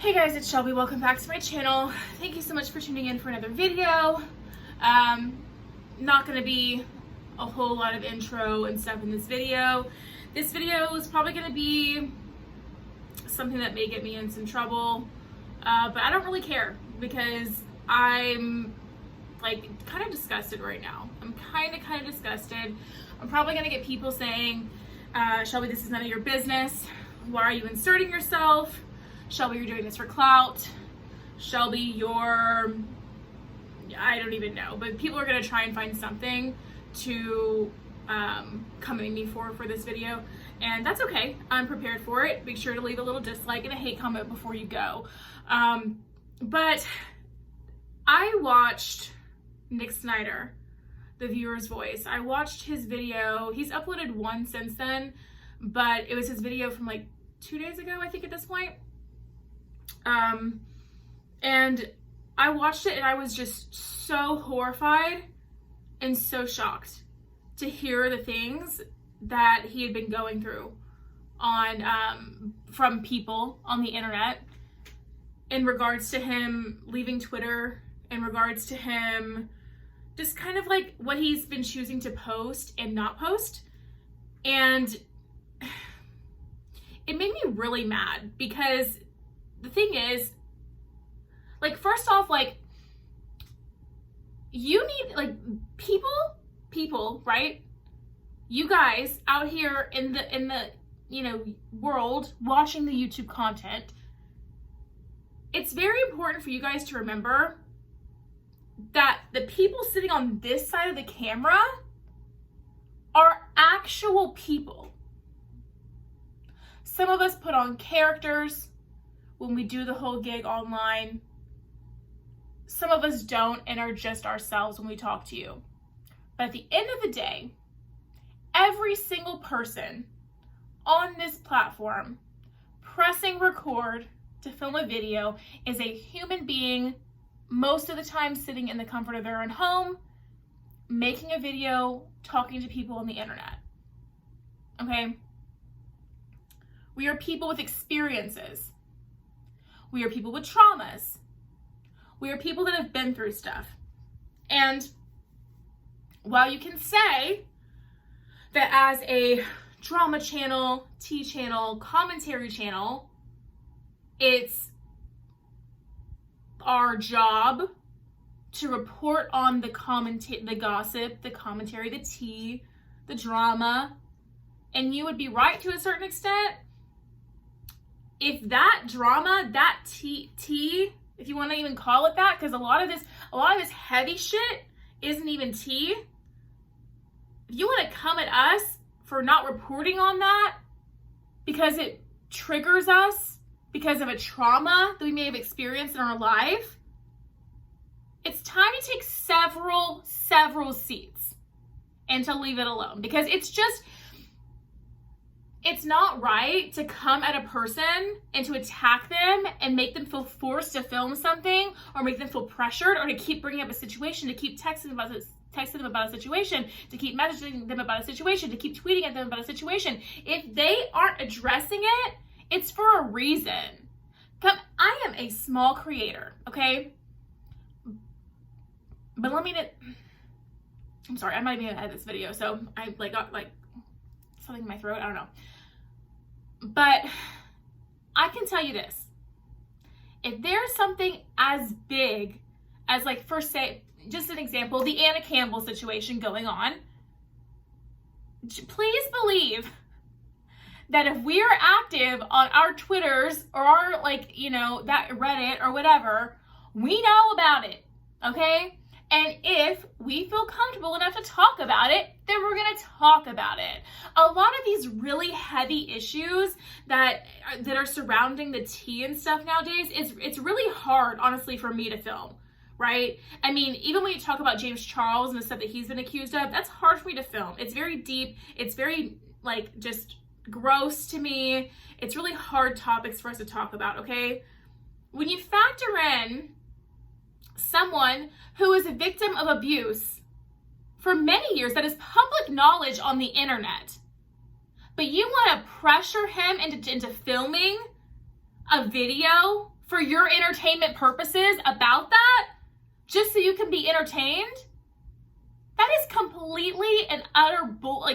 Hey guys, it's Shelby. Welcome back to my channel. Thank you so much for tuning in for another video. Not gonna be a whole lot of intro and stuff in this video. This video is probably gonna be something that may get me in some trouble, but I don't really care because I'm like kind of disgusted right now. I'm kind of disgusted. I'm probably gonna get people saying, Shelby, this is none of your business. Why are you inserting yourself? Shelby, you're doing this for clout. Shelby, you're, I don't even know, but people are gonna try and find something to come at me for this video, and that's okay. I'm prepared for it. Make sure to leave a little dislike and a hate comment before you go. But I watched Nick Snider, the viewer's voice. I watched his video. He's uploaded one since then, but it was his video from like 2 days ago, I think at this point. And I watched it and I was just so horrified and so shocked to hear the things that he had been going through on, from people on the internet in regards to him leaving Twitter, in regards to him just kind of like what he's been choosing to post and not post. And it made me really mad because the thing is, like, first off, like, you need, like, people, right? You guys out here in the, you know, world watching the YouTube content, it's very important for you guys to remember that the people sitting on this side of the camera are actual people. Some of us put on characters when we do the whole gig online. Some of us don't and are just ourselves when we talk to you. But at the end of the day, every single person on this platform pressing record to film a video is a human being, most of the time sitting in the comfort of their own home, making a video, talking to people on the internet. Okay? We are people with experiences. We are people with traumas. We are people that have been through stuff. And while you can say that as a drama channel, tea channel, commentary channel, it's our job to report on the gossip, the commentary, the tea, the drama, and you would be right to a certain extent. If that drama, that tea, if you want to even call it that, because a lot of this heavy shit isn't even tea. If you want to come at us for not reporting on that because it triggers us because of a trauma that we may have experienced in our life, it's time to take several seats and to leave it alone, because it's not right to come at a person and to attack them and make them feel forced to film something, or make them feel pressured, or to keep bringing up a situation, to keep texting them about a situation, to keep messaging them about a situation, to keep tweeting at them about a situation. If they aren't addressing it, it's for a reason. I am a small creator, okay? But I'm sorry, I'm not even gonna edit this video, so I got something in my throat, I don't know. But I can tell you this. If there's something as big as, like, for say, just an example, the Anna Campbell situation going on, please believe that if we are active on our Twitters or our, like, you know, that Reddit or whatever, we know about it, okay? And if we feel comfortable enough to talk about it, then we're gonna talk about it. A lot of these really heavy issues that are surrounding the tea and stuff nowadays, it's really hard, honestly, for me to film, right? I mean, even when you talk about James Charles and the stuff that he's been accused of, that's hard for me to film. It's very deep. It's very, like, just gross to me. It's really hard topics for us to talk about, okay? When you factor in someone who is a victim of abuse for many years, that is public knowledge on the internet, but you want to pressure him into filming a video for your entertainment purposes about that, just so you can be entertained, that is completely and utter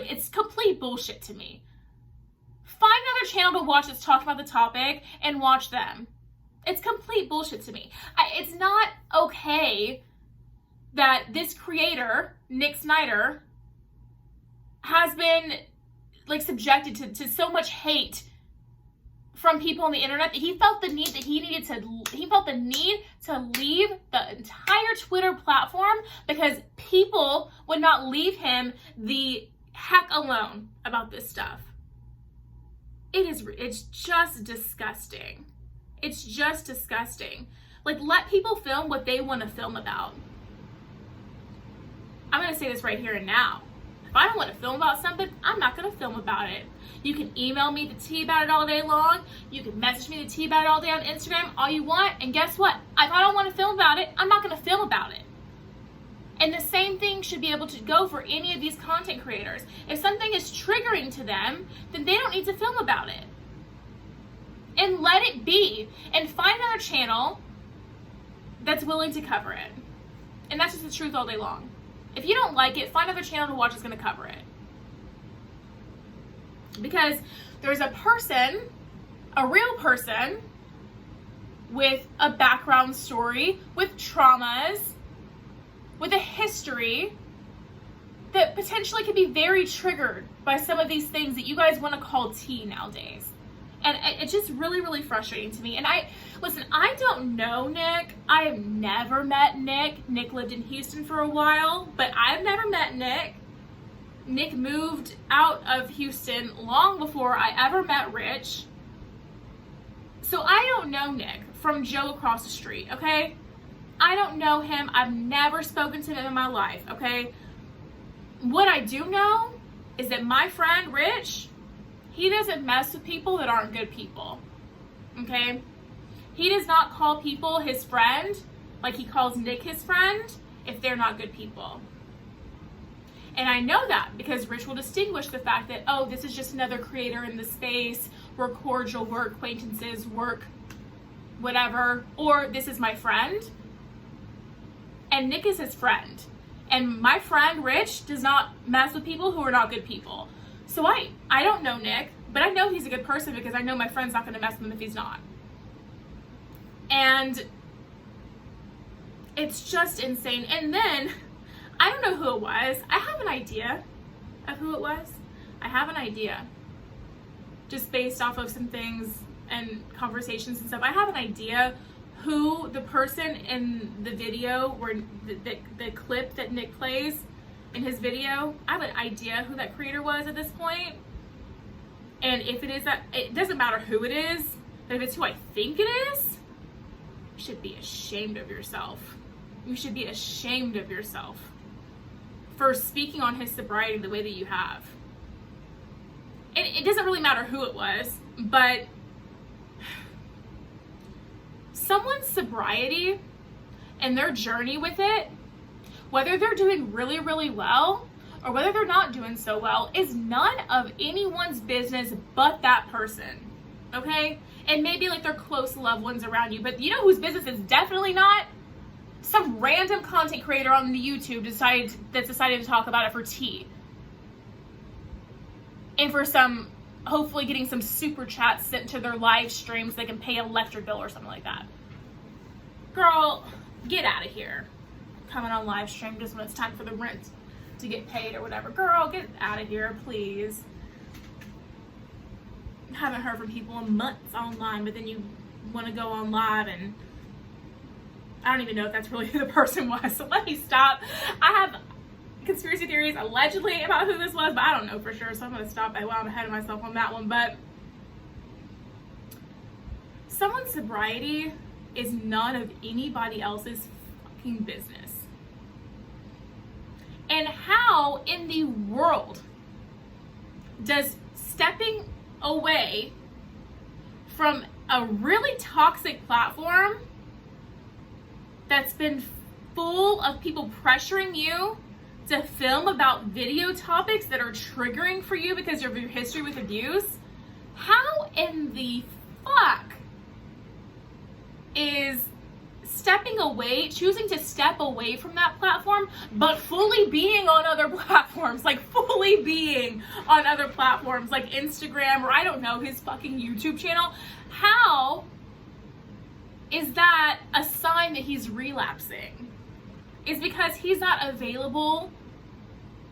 it's complete bullshit to me. Find another channel to watch that's talking about the topic and watch them. It's complete bullshit to me. It's not okay that this creator, Nick Snider, has been like subjected to so much hate from people on the internet that he felt the need to leave the entire Twitter platform because people would not leave him the heck alone about this stuff. It's just disgusting. It's just disgusting. Like, let people film what they want to film about. I'm going to say this right here and now. If I don't want to film about something, I'm not going to film about it. You can email me the tea about it all day long. You can message me the tea about it all day on Instagram, all you want. And guess what? If I don't want to film about it, I'm not going to film about it. And the same thing should be able to go for any of these content creators. If something is triggering to them, then they don't need to film about it. And let it be. And find another channel that's willing to cover it. And that's just the truth all day long. If you don't like it, find another channel to watch that's going to cover it. Because there's a person, a real person, with a background story, with traumas, with a history, that potentially could be very triggered by some of these things that you guys want to call tea nowadays. And it's just really, really frustrating to me. And I don't know Nick. I have never met Nick. Nick lived in Houston for a while, but I've never met Nick. Nick moved out of Houston long before I ever met Rich. So I don't know Nick from Joe across the street, okay? I don't know him. I've never spoken to him in my life, okay? What I do know is that my friend Rich, he doesn't mess with people that aren't good people, okay? He does not call people his friend like he calls Nick his friend if they're not good people. And I know that because Rich will distinguish the fact that, oh, this is just another creator in the space, we're cordial, we're acquaintances, work, whatever, or this is my friend, and Nick is his friend. And my friend Rich does not mess with people who are not good people. So I don't know Nick, but I know he's a good person because I know my friend's not going to mess with him if he's not. And it's just insane. And then, I don't know who it was. I have an idea of who it was. I have an idea. Just based off of some things and conversations and stuff. I have an idea who the person in the video, where the clip that Nick plays in his video, I have an idea who that creator was at this point. And if it is that, it doesn't matter who it is, but if it's who I think it is, you should be ashamed of yourself. You should be ashamed of yourself for speaking on his sobriety the way that you have. And it doesn't really matter who it was, but someone's sobriety and their journey with it, whether they're doing really, really well or whether they're not doing so well, is none of anyone's business but that person, okay? And maybe like their close loved ones around you, but you know whose business is definitely not? Some random content creator on the YouTube decided to talk about it for tea. And for some, hopefully getting some super chats sent to their live streams so they can pay an electric bill or something like that. Girl, get out of here. Coming on live stream just when it's time for the rent to get paid or whatever. Girl, get out of here, please. Haven't heard from people in months online, but then you want to go on live and I don't even know if that's really who the person was, so let me stop. I have conspiracy theories allegedly about who this was, but I don't know for sure, so I'm going to stop while I'm ahead of myself on that one. But someone's sobriety is none of anybody else's fucking business. And how in the world does stepping away from a really toxic platform that's been full of people pressuring you to film about video topics that are triggering for you because of your history with abuse, how in the fuck is stepping away, choosing to step away from that platform, but fully being on other platforms, like fully being on other platforms like Instagram, or I don't know, his fucking YouTube channel. How is that a sign that he's relapsing? Is because he's not available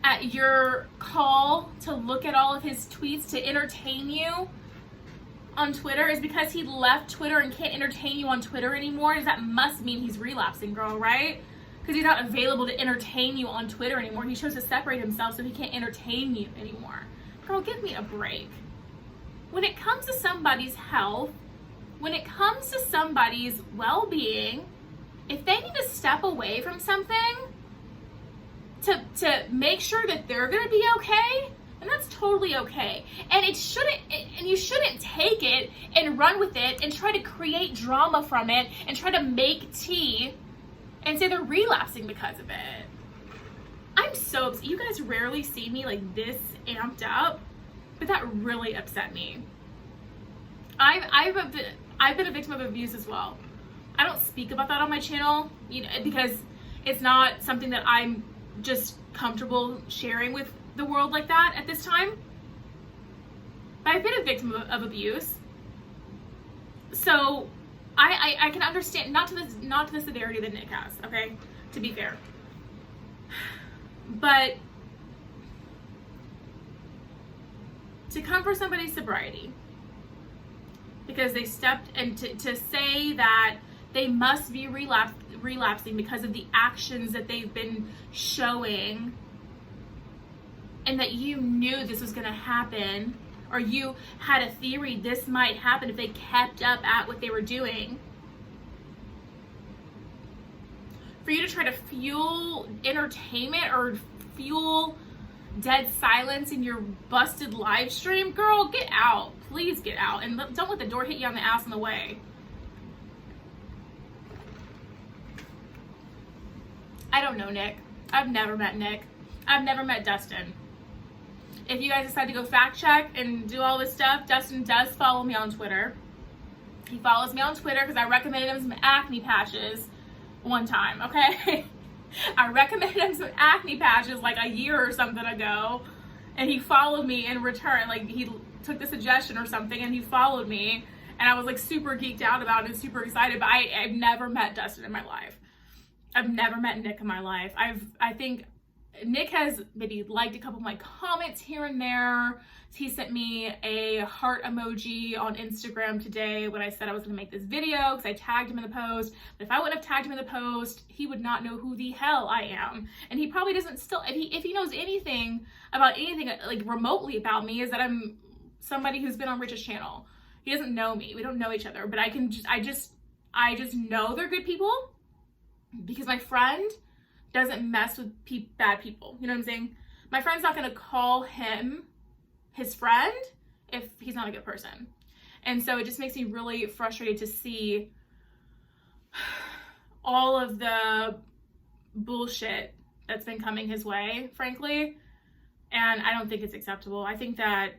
at your call to look at all of his tweets to entertain you on Twitter? Is because he left Twitter and can't entertain you on Twitter anymore? Does that must mean he's relapsing, girl, right? Because he's not available to entertain you on Twitter anymore. He chose to separate himself so he can't entertain you anymore. Girl, give me a break. When it comes to somebody's health, when it comes to somebody's well-being, if they need to step away from something to make sure that they're gonna be okay, and that's totally okay. And you shouldn't take it and run with it and try to create drama from it and try to make tea and say they're relapsing because of it. I'm so upset. You guys rarely see me like this amped up, but that really upset me. I've been a victim of abuse as well. I don't speak about that on my channel, because it's not something that I'm just comfortable sharing with the world like that at this time. But I've been a victim of abuse, so I can understand, not to the severity that Nick has, okay, to be fair, but to come for somebody's sobriety because they stepped, and to say that they must be relapsing because of the actions that they've been showing, and that you knew this was going to happen, or you had a theory this might happen if they kept up at what they were doing. For you to try to fuel entertainment or fuel dead silence in your busted live stream, girl, get out. Please get out. And don't let the door hit you on the ass on the way. I don't know Nick. I've never met Nick. I've never met Dustin. If you guys decide to go fact check and do all this stuff, Dustin does follow me on Twitter. He follows me on Twitter because I recommended him some acne patches one time, okay? I recommended him some acne patches like a year or something ago, and he followed me in return. Like, he took the suggestion or something and he followed me, and I was like super geeked out about it and super excited, but I've never met Dustin in my life. I've never met Nick in my life. I think Nick has maybe liked a couple of my comments here and there. He sent me a heart emoji on Instagram today when I said I was going to make this video because I tagged him in the post. But if I wouldn't have tagged him in the post, he would not know who the hell I am. And he probably doesn't still, if he knows anything about anything like remotely about me, is that I'm somebody who's been on Rich's channel. He doesn't know me. We don't know each other, but I just know they're good people because my friend doesn't mess with bad people. You know what I'm saying? My friend's not going to call him his friend if he's not a good person. And so it just makes me really frustrated to see all of the bullshit that's been coming his way, frankly. And I don't think it's acceptable. I think that,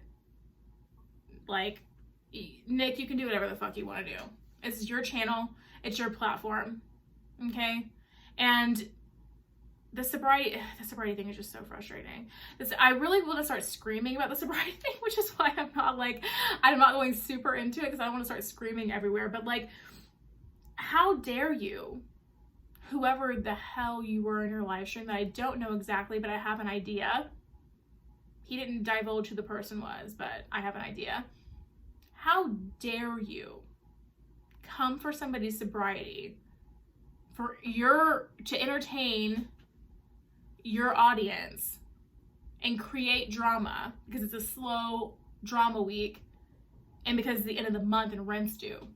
like, Nick, you can do whatever the fuck you want to do. It's your channel. It's your platform. Okay? And the sobriety thing is just so frustrating. I really want to start screaming about the sobriety thing, which is why I'm not going super into it, because I don't want to start screaming everywhere. But like, how dare you, whoever the hell you were in your live stream that I don't know exactly, but I have an idea. He didn't divulge who the person was, but I have an idea. How dare you come for somebody's sobriety to entertain your audience and create drama because it's a slow drama week and because it's the end of the month and rent's due.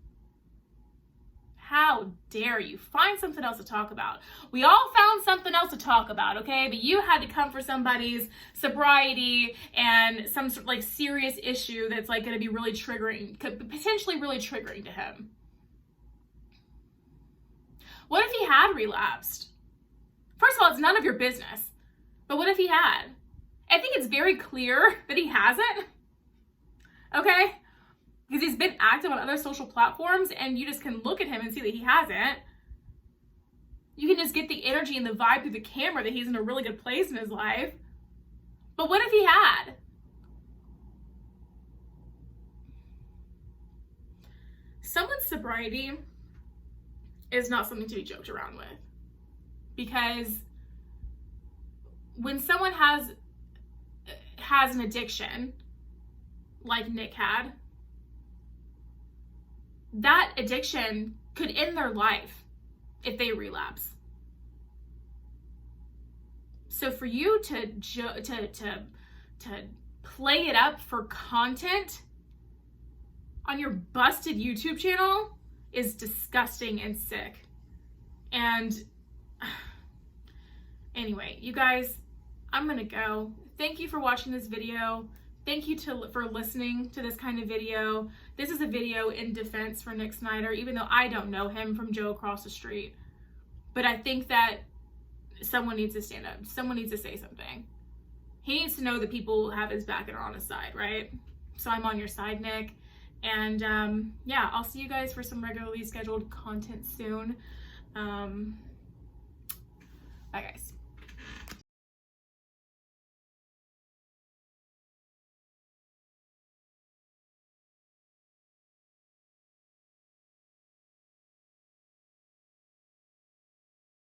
How dare you? Find something else to talk about. We all found something else to talk about, okay? But you had to come for somebody's sobriety and some sort of like serious issue that's like going to be really triggering, could potentially really triggering to him. What if he had relapsed? First of all, it's none of your business. But what if he had? I think it's very clear that he hasn't. Okay? because he's been active on other social platforms, and you just can look at him and see that he hasn't. You can just get the energy and the vibe through the camera that he's in a really good place in his life. But what if he had? Someone's sobriety is not something to be joked around with. Because when someone has an addiction, like Nick had, that addiction could end their life if they relapse. So for you to play it up for content on your busted YouTube channel is disgusting and sick. And anyway, you guys, I'm gonna go. Thank you for watching this video. Thank you for listening to this kind of video. This is a video in defense for Nick Snider, even though I don't know him from Joe across the street. But I think that someone needs to stand up. Someone needs to say something. He needs to know that people have his back and are on his side, right? So I'm on your side, Nick. And yeah, I'll see you guys for some regularly scheduled content soon. Bye, guys.